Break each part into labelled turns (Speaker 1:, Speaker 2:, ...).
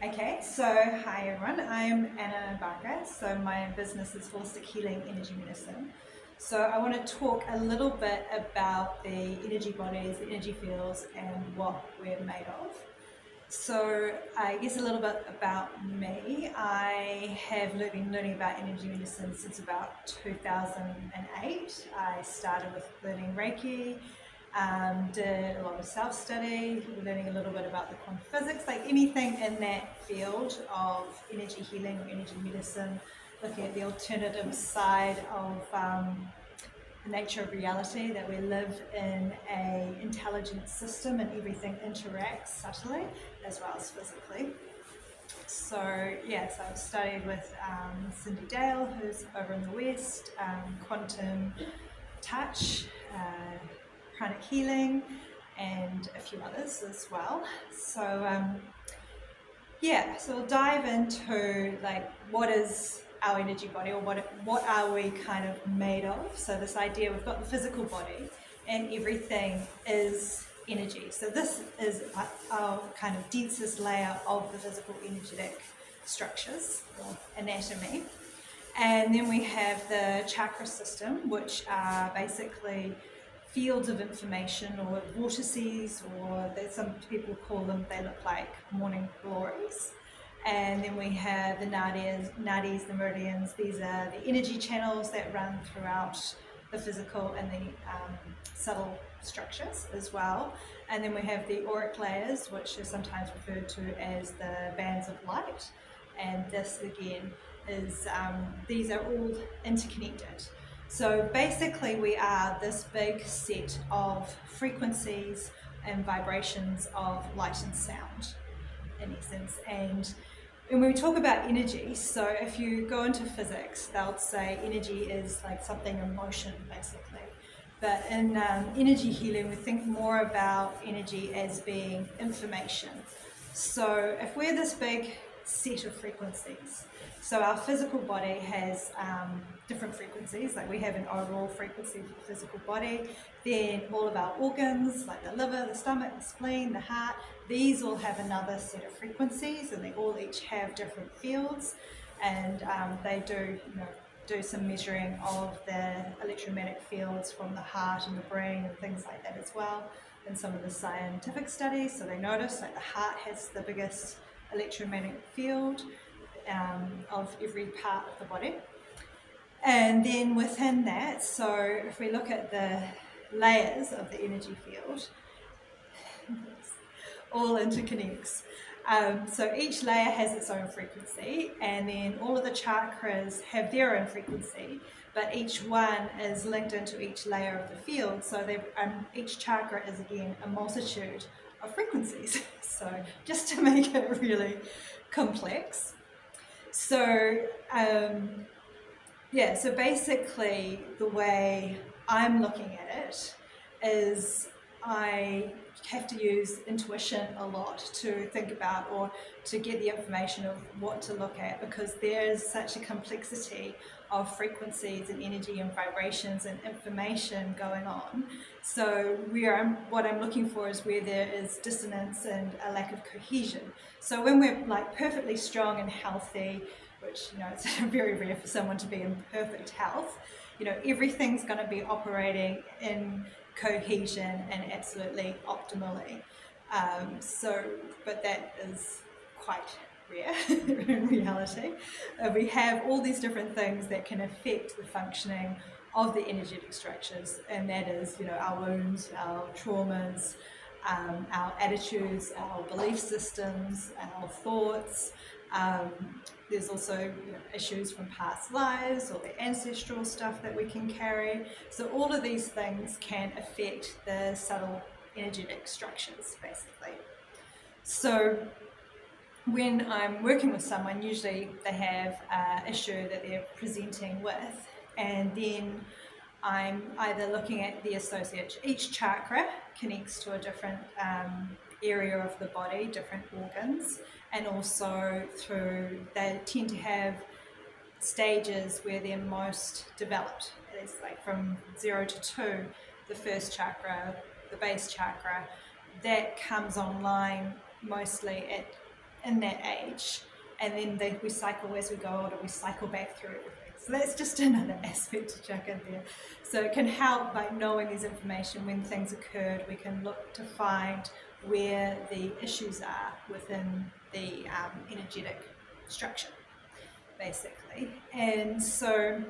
Speaker 1: Okay, so hi everyone, I'm Anna Barker. So my business is Holistic Healing Energy Medicine. So I want to talk a little bit about the energy bodies, the energy fields, and what we're made of. So I guess a little bit about me. I have been learning about energy medicine since about 2008. I started with learning Reiki, did a lot of self-study, learning a little bit about the quantum physics, like anything in that field of energy healing or energy medicine, looking at the alternative side of the nature of reality, that we live in a intelligent system and everything interacts subtly as well as physically. So yes, I've studied with Cindy Dale, who's over in the West, quantum touch, pranic healing, and a few others as well. So we'll dive into like what is our energy body, or what are we kind of made of. So this idea, we've got the physical body and everything is energy. So this is our kind of densest layer of the physical energetic structures or anatomy. And then we have the chakra system, which are basically fields of information or vortices, or some people call them, they look like morning glories. And then we have the nadis, the meridians. These are the energy channels that run throughout the physical and the subtle structures as well. And then we have the auric layers, which is sometimes referred to as the bands of light. And this again is, these are all interconnected. So basically we are this big set of frequencies and vibrations of light and sound in essence. And when we talk about energy, so if you go into physics, they'll say energy is like something in motion basically. But in energy healing, we think more about energy as being information. So if we're this big set of frequencies, so our physical body has different frequencies, like we have an overall frequency for the physical body, then all of our organs, like the liver, the stomach, the spleen, the heart, these all have another set of frequencies, and they all each have different fields, and they do some measuring of the electromagnetic fields from the heart and the brain and things like that as well in some of the scientific studies. So they notice that the heart has the biggest electromagnetic field of every part of the body. And then within that, so if we look at the layers of the energy field, all interconnects. So each layer has its own frequency, and then all of the chakras have their own frequency, but each one is linked into each layer of the field. So each chakra is again a multitude of frequencies. So just to make it really complex. So so basically the way I'm looking at it is I have to use intuition a lot to think about or to get the information of what to look at, because there's such a complexity of frequencies and energy and vibrations and information going on. So what I'm looking for is where there is dissonance and a lack of cohesion. So when we're like perfectly strong and healthy, which it's very rare for someone to be in perfect health, everything's going to be operating in cohesion and absolutely optimally. But that is quite rare in reality. We have all these different things that can affect the functioning of the energetic structures, and that is, our wounds, our traumas, our attitudes, our belief systems, our thoughts. There's also issues from past lives or the ancestral stuff that we can carry. So all of these things can affect the subtle energetic structures, basically. So when I'm working with someone, usually they have an issue that they're presenting with, and then I'm either looking at the association. Each chakra connects to a different area of the body, different organs, and also they tend to have stages where they're most developed. It's like from 0 to 2, the first chakra, the base chakra, that comes online mostly at in that age, and then we cycle as we go older, we cycle back through everything. So that's just another aspect to chuck in there. So it can help by knowing this information when things occurred. We can look to find where the issues are within the energetic structure, basically. And so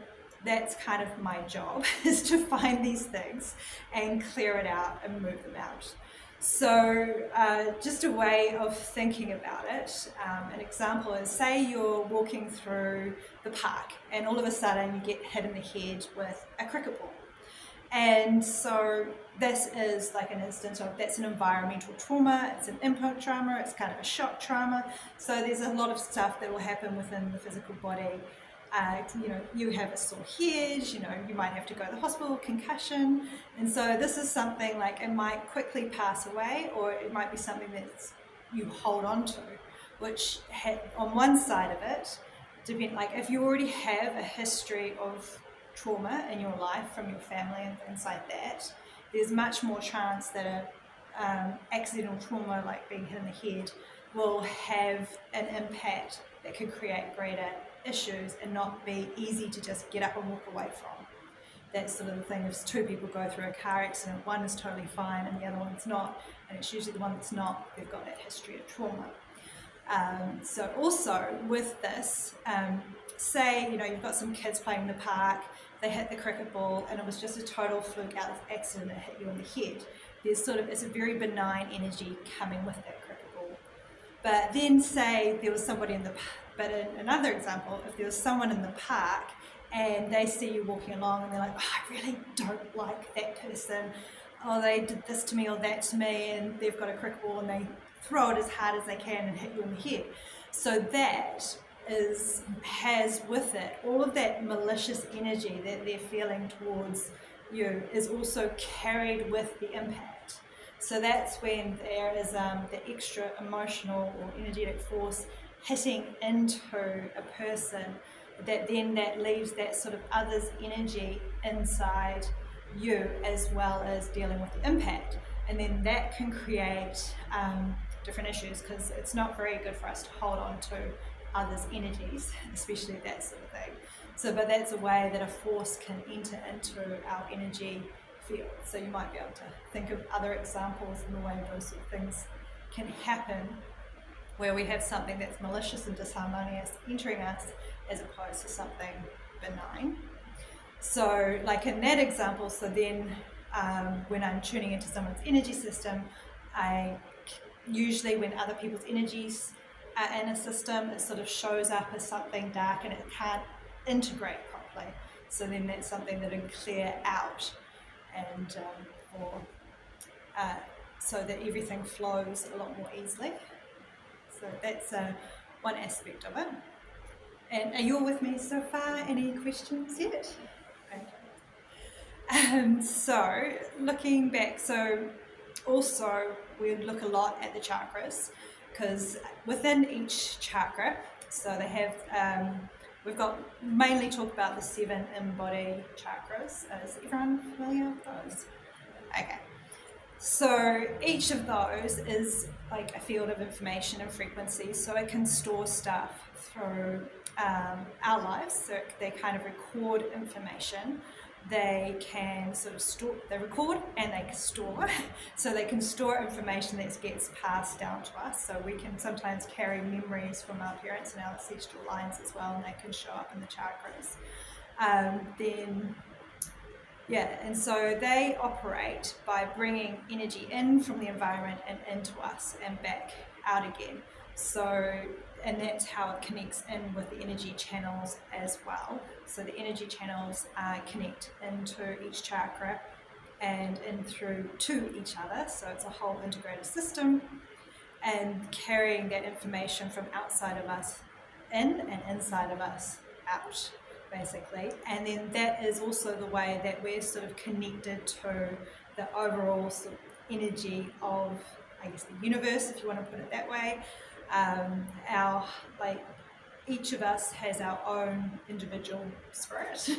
Speaker 1: that's kind of my job, is to find these things and clear it out and move them out. So just a way of thinking about it, an example is, say you're walking through the park and all of a sudden you get hit in the head with a cricket ball. And so this is like an instance of, that's an environmental trauma, it's an input trauma, it's kind of a shock trauma. So there's a lot of stuff that will happen within the physical body. You have a sore head, you might have to go to the hospital, concussion. And so this is something like, it might quickly pass away, or it might be something that you hold on to, which on one side of it, like if you already have a history of trauma in your life from your family and things like that, there's much more chance that a accidental trauma like being hit in the head will have an impact that could create greater issues and not be easy to just get up and walk away from. That's sort of the thing, if two people go through a car accident, one is totally fine and the other one's not, and it's usually the one that's not, they've got that history of trauma. So also with this, say you've got some kids playing in the park, they hit the cricket ball and it was just a total fluke accident that hit you in the head. It's a very benign energy coming with that cricket ball. But then say there was somebody but in another example, if there was someone in the park and they see you walking along and they're like, I really don't like that person, they did this to me or that to me, and they've got a cricket ball and they throw it as hard as they can and hit you in the head. So that has with it all of that malicious energy that they're feeling towards you is also carried with the impact. So that's when there is the extra emotional or energetic force hitting into a person that leaves that sort of other's energy inside you, as well as dealing with the impact. And then that can create different issues, because it's not very good for us to hold on to others' energies, especially that sort of thing. But that's a way that a force can enter into our energy field. So you might be able to think of other examples in the way those sort of things can happen, where we have something that's malicious and disharmonious entering us as opposed to something benign. So like in that example, then when I'm tuning into someone's energy system, usually when other people's energies are in a system, it sort of shows up as something dark and it can't integrate properly. So then that's something that can clear out, and so that everything flows a lot more easily. So that's one aspect of it. And are you all with me so far? Any questions yet? Okay. So looking back, also we look a lot at the chakras, because within each chakra, so they have, we've got mainly talk about the 7 in-body chakras. Is everyone familiar with those? Okay. So each of those is like a field of information and frequency, so it can store stuff through our lives. So they kind of record information. They can sort of store, they record and they store, so they can store information that gets passed down to us. So we can sometimes carry memories from our parents and our ancestral lines as well, and they can show up in the chakras. And so they operate by bringing energy in from the environment and into us and back out again. And that's how it connects in with the energy channels as well. So the energy channels connect into each chakra and in through to each other. So it's a whole integrated system, and carrying that information from outside of us in and inside of us out, basically. And then that is also the way that we're sort of connected to the overall sort of energy of, I guess, the universe, if you want to put it that way. Each of us has our own individual spirit,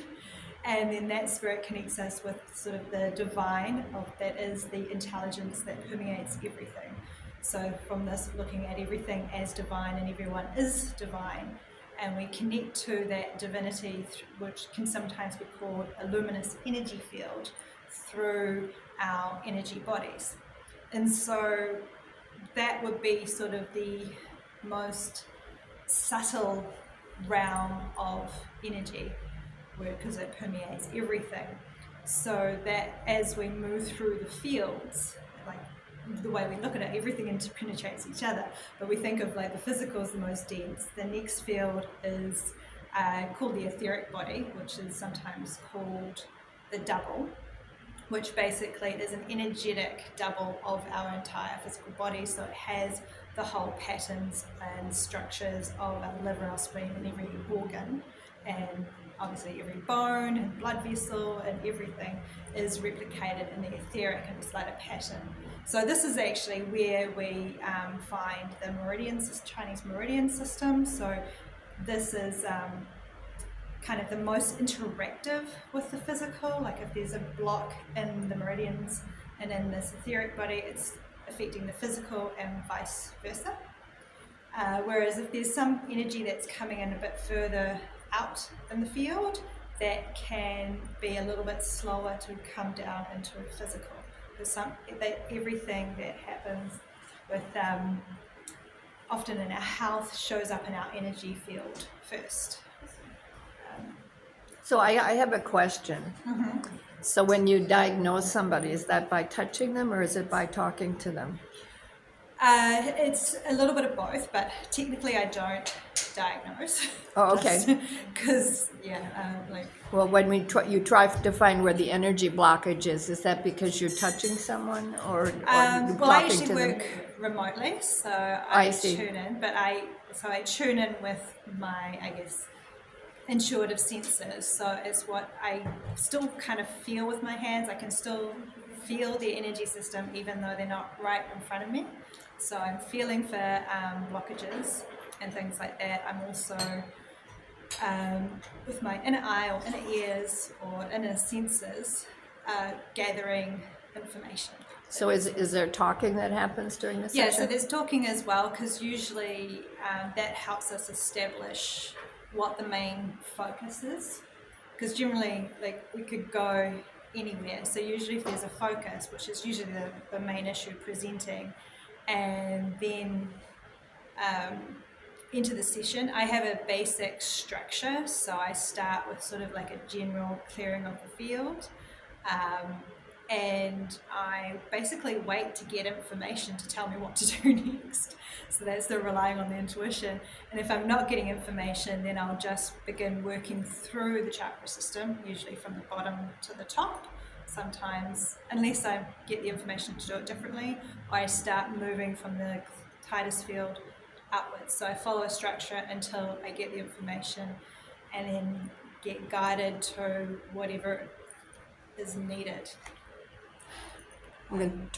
Speaker 1: and then that spirit connects us with sort of the divine, that is the intelligence that permeates everything. So from this, looking at everything as divine and everyone is divine, and we connect to that divinity, which can sometimes be called a luminous energy field, through our energy bodies. And so that would be sort of the most subtle realm of energy, because it permeates everything. So that as we move through the fields, like the way we look at it, everything interpenetrates each other. But we think of like the physical as the most dense. The next field is called the etheric body, which is sometimes called the double, which basically is an energetic double of our entire physical body. So it has the whole patterns and structures of our liver, our spleen, and every organ, and obviously every bone and blood vessel and everything is replicated in the etheric, and it's like a pattern. So this is actually where we find the Chinese meridian system. So this is kind of the most interactive with the physical. Like if there's a block in the meridians and in this etheric body, it's affecting the physical and vice versa. Whereas if there's some energy that's coming in a bit further out in the field, that can be a little bit slower to come down into the physical. Everything that happens with often in our health shows up in our energy field first.
Speaker 2: So I have a question.
Speaker 1: Mm-hmm.
Speaker 2: So when you diagnose somebody, is that by touching them or is it by talking to them?
Speaker 1: It's a little bit of both, but technically I don't diagnose.
Speaker 2: Oh, okay.
Speaker 1: Because,
Speaker 2: Well, when you try to find where the energy blockage is that because you're touching someone or you're
Speaker 1: well, I
Speaker 2: talking
Speaker 1: actually
Speaker 2: to them?
Speaker 1: work remotely, so
Speaker 2: I see.
Speaker 1: tune in, but I tune in with my, I guess, intuitive senses. So it's what I still kind of feel with my hands. I can still feel the energy system even though they're not right in front of me. So I'm feeling for blockages and things like that. I'm also with my inner eye or inner ears or inner senses gathering information.
Speaker 2: So is there talking that happens during the session?
Speaker 1: Yeah, so there's talking as well, because usually that helps us establish what the main focus is, because generally like we could go anywhere. So usually if there's a focus, which is usually the main issue presenting, and then into the session, I have a basic structure. So I start with sort of like a general clearing of the field, and I basically wait to get information to tell me what to do next. So that's the relying on the intuition. And if I'm not getting information, then I'll just begin working through the chakra system, usually from the bottom to the top. Sometimes, unless I get the information to do it differently, I start moving from the tightest field upwards. So I follow a structure until I get the information and then get guided to whatever is needed.
Speaker 2: I'm going to